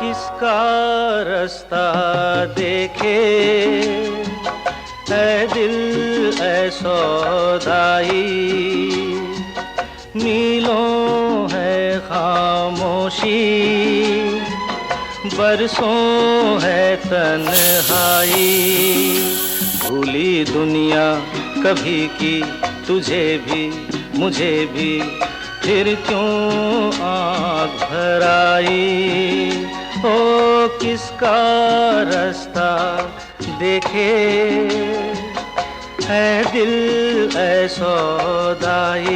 किसका रास्ता देखे है दिल ऐ सौदाई। मीलों है खामोशी, बरसों है तन्हाई। भूली दुनिया कभी की तुझे भी मुझे भी, फिर क्यों आँख भर आई। ओ किसका रास्ता देखे है दिल ऐ सौदाई।